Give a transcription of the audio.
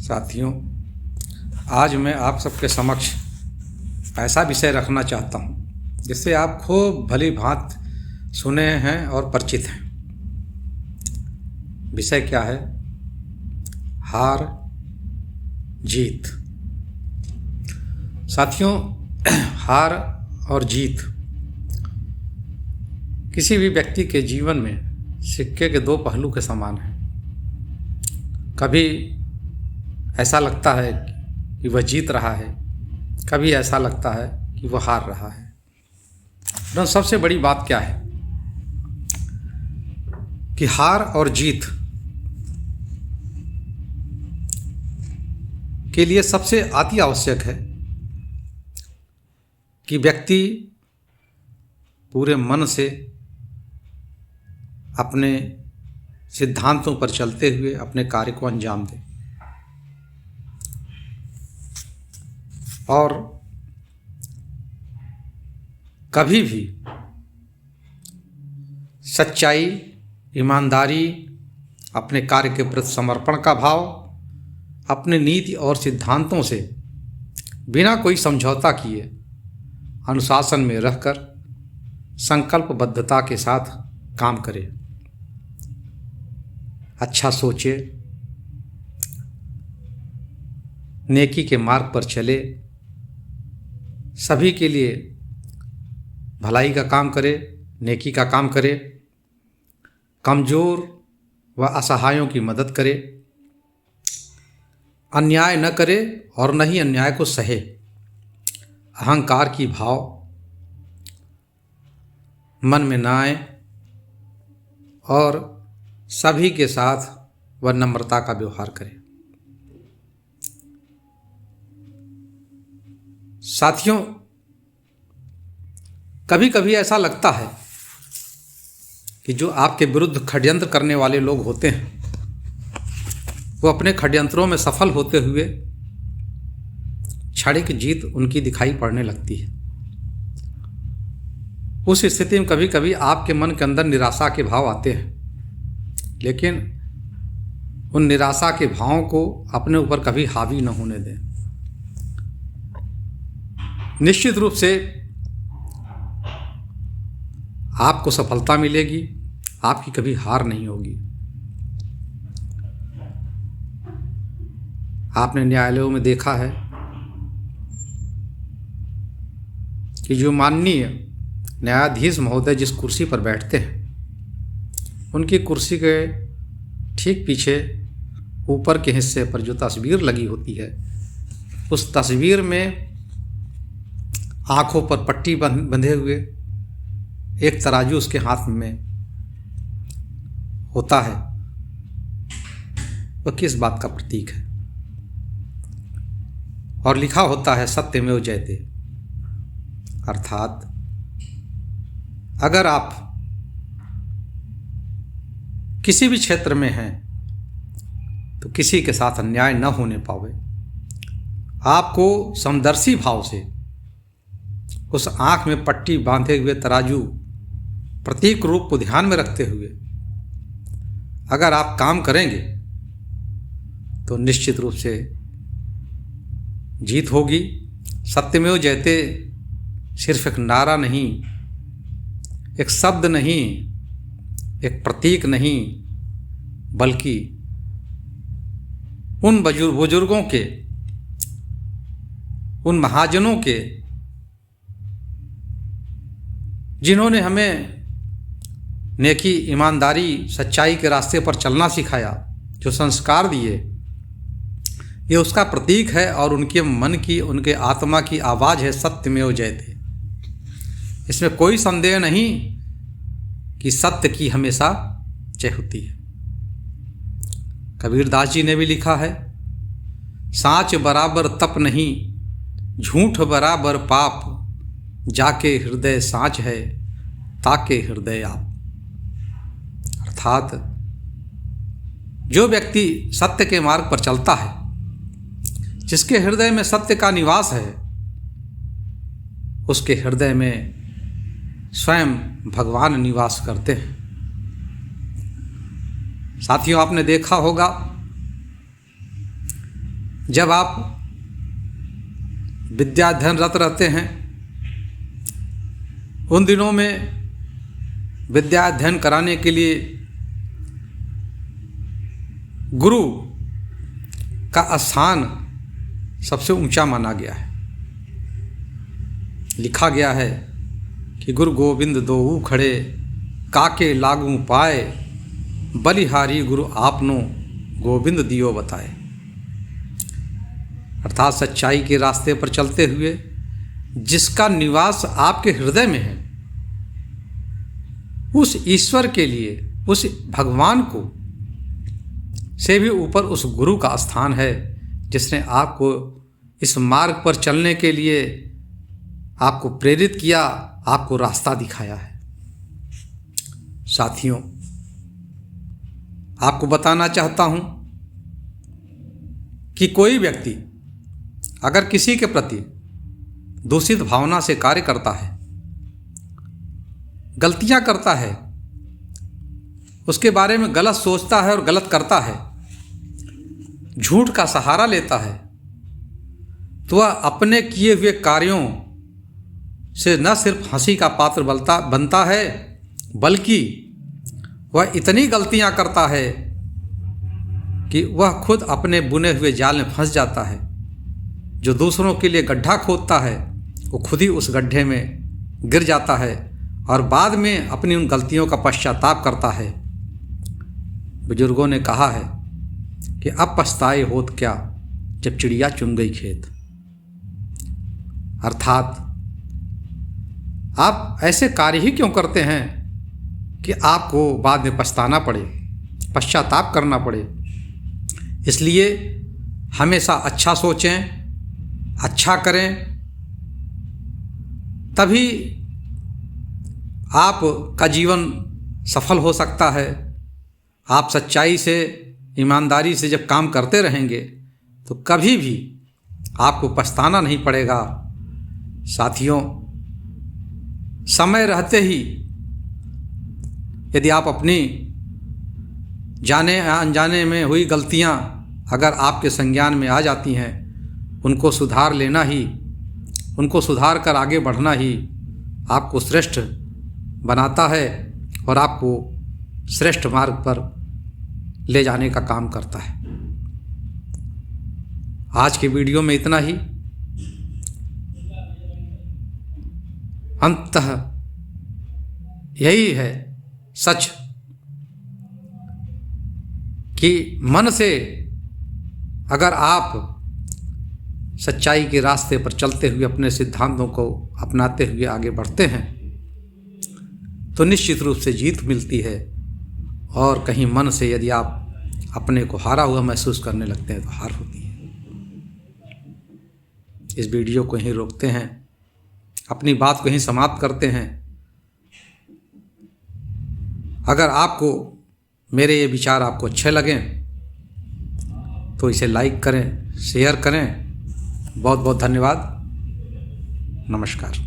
साथियों, आज मैं आप सबके समक्ष ऐसा विषय रखना चाहता हूँ जिससे आप खूब भली भांति सुने हैं और परिचित हैं। विषय क्या है? हार जीत। साथियों, हार और जीत किसी भी व्यक्ति के जीवन में सिक्के के दो पहलू के समान हैं। कभी ऐसा लगता है कि वह जीत रहा है, कभी ऐसा लगता है कि वह हार रहा है। तो सबसे बड़ी बात क्या है कि हार और जीत के लिए सबसे अति आवश्यक है कि व्यक्ति पूरे मन से अपने सिद्धांतों पर चलते हुए अपने कार्य को अंजाम दे और कभी भी सच्चाई, ईमानदारी, अपने कार्य के प्रति समर्पण का भाव, अपने नीति और सिद्धांतों से बिना कोई समझौता किए अनुशासन में रहकर संकल्पबद्धता के साथ काम करे। अच्छा सोचे, नेकी के मार्ग पर चले, सभी के लिए भलाई का काम करे, नेकी का काम करे, कमज़ोर व असहायों की मदद करे, अन्याय न करे और न ही अन्याय को सहे। अहंकार की भाव मन में न आए और सभी के साथ वह नम्रता का व्यवहार करे। साथियों, कभी कभी ऐसा लगता है कि जो आपके विरुद्ध षड्यंत्र करने वाले लोग होते हैं वो अपने षड्यंत्रों में सफल होते हुए क्षणिक जीत उनकी दिखाई पड़ने लगती है। उस स्थिति में कभी कभी आपके मन के अंदर निराशा के भाव आते हैं, लेकिन उन निराशा के भावों को अपने ऊपर कभी हावी न होने दें। निश्चित रूप से आपको सफलता मिलेगी, आपकी कभी हार नहीं होगी। आपने न्यायालयों में देखा है कि जो माननीय न्यायाधीश महोदय जिस कुर्सी पर बैठते हैं उनकी कुर्सी के ठीक पीछे ऊपर के हिस्से पर जो तस्वीर लगी होती है, उस तस्वीर में आँखों पर पट्टी बंधे हुए एक तराजू उसके हाथ में होता है। वह किस बात का प्रतीक है? और लिखा होता है सत्यमेव जयते, अर्थात अगर आप किसी भी क्षेत्र में हैं तो किसी के साथ अन्याय न होने पावे। आपको समदर्शी भाव से उस आँख में पट्टी बांधे हुए तराजू प्रतीक रूप को ध्यान में रखते हुए अगर आप काम करेंगे तो निश्चित रूप से जीत होगी। सत्यमेव जयते सिर्फ एक नारा नहीं, एक शब्द नहीं, एक प्रतीक नहीं, बल्कि उन बुजुर्गों के, उन महाजनों के जिन्होंने हमें नेकी, ईमानदारी, सच्चाई के रास्ते पर चलना सिखाया, जो संस्कार दिए, ये उसका प्रतीक है और उनके मन की, उनके आत्मा की आवाज़ है सत्यमेव जयते। इसमें कोई संदेह नहीं कि सत्य की हमेशा जय होती है। कबीरदास जी ने भी लिखा है, साँच बराबर तप नहीं, झूठ बराबर पाप, जाके हृदय साँच है, ताके हृदय आप। अर्थात जो व्यक्ति सत्य के मार्ग पर चलता है, जिसके हृदय में सत्य का निवास है, उसके हृदय में स्वयं भगवान निवास करते हैं। साथियों, आपने देखा होगा जब आप विद्याध्ययनरत रहते हैं, उन दिनों में विद्या अध्ययन कराने के लिए गुरु का स्थान सबसे ऊंचा माना गया है। लिखा गया है कि गुरु गोविंद दोऊ खड़े, काके लागू पाए, बलिहारी गुरु आपनो गोविंद दियो बताए। अर्थात सच्चाई के रास्ते पर चलते हुए जिसका निवास आपके हृदय में है, उस ईश्वर के लिए, उस भगवान को से भी ऊपर उस गुरु का स्थान है, जिसने आपको इस मार्ग पर चलने के लिए आपको प्रेरित किया, आपको रास्ता दिखाया है। साथियों, आपको बताना चाहता हूं कि कोई व्यक्ति अगर किसी के प्रति दूषित भावना से कार्य करता है, गलतियां करता है, उसके बारे में गलत सोचता है और गलत करता है, झूठ का सहारा लेता है, तो वह अपने किए हुए कार्यों से न सिर्फ हंसी का पात्र बनता है, बल्कि वह इतनी गलतियां करता है कि वह खुद अपने बुने हुए जाल में फंस जाता है। जो दूसरों के लिए गड्ढा खोदता है, वो खुद ही उस गड्ढे में गिर जाता है और बाद में अपनी उन गलतियों का पश्चाताप करता है। बुजुर्गों ने कहा है कि अब पछताए होत क्या, जब चिड़िया चुन गई खेत। अर्थात आप ऐसे कार्य ही क्यों करते हैं कि आपको बाद में पछताना पड़े, पश्चाताप करना पड़े। इसलिए हमेशा अच्छा सोचें, अच्छा करें, तभी आपका जीवन सफल हो सकता है। आप सच्चाई से, ईमानदारी से जब काम करते रहेंगे तो कभी भी आपको पछताना नहीं पड़ेगा। साथियों, समय रहते ही यदि आप अपनी जाने अनजाने में हुई गलतियां अगर आपके संज्ञान में आ जाती हैं, उनको सुधार लेना ही, उनको सुधार कर आगे बढ़ना ही आपको श्रेष्ठ बनाता है और आपको श्रेष्ठ मार्ग पर ले जाने का काम करता है। आज की वीडियो में इतना ही। अंततः यही है सच कि मन से अगर आप सच्चाई के रास्ते पर चलते हुए अपने सिद्धांतों को अपनाते हुए आगे बढ़ते हैं तो निश्चित रूप से जीत मिलती है। और कहीं मन से यदि आप अपने को हारा हुआ महसूस करने लगते हैं तो हार होती है। इस वीडियो को यहीं रोकते हैं, अपनी बात को यहीं समाप्त करते हैं। अगर आपको मेरे ये विचार आपको अच्छे लगें तो इसे लाइक करें, शेयर करें। बहुत बहुत धन्यवाद। नमस्कार।